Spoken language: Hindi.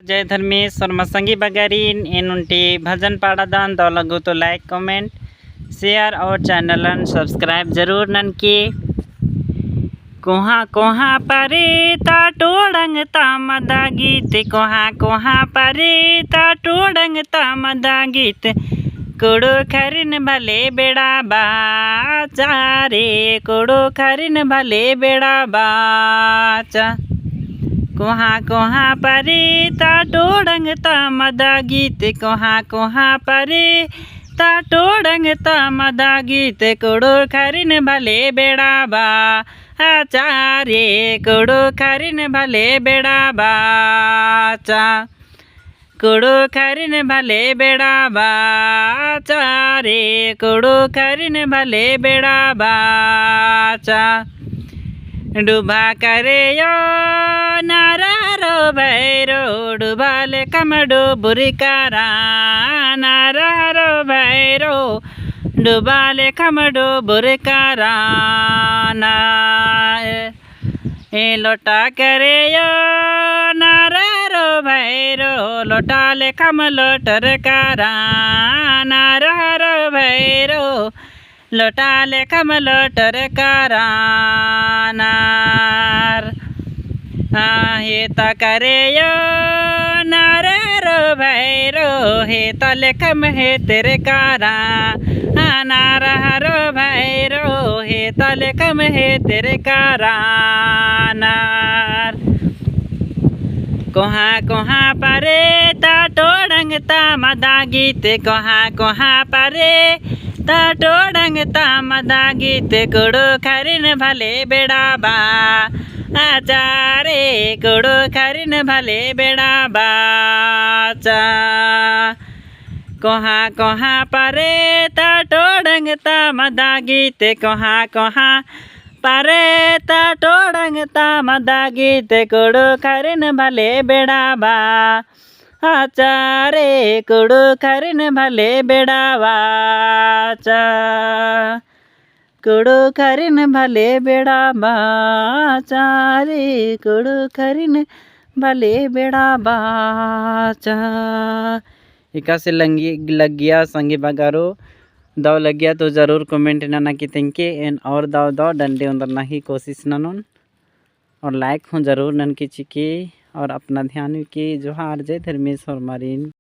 जय धर्मेश्वर मसंगी बगारीन एनुंटी भजन पाड़ादान दौलगु तो लाइक कमेंट शेयर और चैनल सब्सक्राइब जरूर ननकी कोहा कोहा परे ता टोड़ंग ता मदा गीत कोहा कोहा परे ता टोड़ंग ता मदा गीत कुड़ो खरिन भले बेड़ा बाचा रे कुड़ो खरिन भले बेड़ा बाचा कोहा कोहा परे ता टोड़ंग ता मदा गीत कोहा कोहा परे ता टोड़ंग ता मदा गीत कुड़ो खरिन भले बेड़ा बा आचार्य कुड़ो खरिन भले बेड़ा बाचा कुड़ो खरिन भले बेड़ा बाचा रे कुड़ो खरिन भले बेड़ा बाचा डूबा करे यो नारारो भैरो डूबाले कमडो बुरिकारा नारारो भैरो डूबाले कमडो बुरिकारा ए लोटा करे यो नारारो भैरो लोटाले कम लोटर कारा नारारो भैरो लोटाले कम लोटर करानार हे ता करे यो नारारो भैरो हे तले कम हे तेरे कारा नारारो भैरो हे तले कम हे तेरे करानार कोहा कोहा परे ता टोड़ंग ता मदा गीत कोहा कोहा परे ता टोड़ंग ता मदा गीत कुड़ो खरिन भले बेड़ा बा आचारे कुड़ो खरिन भले बेड़ा बाचा कोहा कोहा परे ता टोड़ंग ता मदा गीत कोहा कोहा परे ता टोड़ंग ता मदा गीत कुड़ो खरिन भले बेड़ा बा आचारे कुड़ो खरिन भले बेड़ा बाचा कुड़ो खरिन भले बेड़ा बाचा रे कुड़ो खरिन भले बेड़ा बाचा इका से लग गया संगी बगारो दाव लग गया तो ज़रूर कमेंट ना कि तेंके एन और दाव दाव डंडे अंदर ना ही कोशिश नन और लाइक हूँ ज़रूर नन की चिकी और अपना ध्यान की जोहार जय धर्मेश्वर मारीन।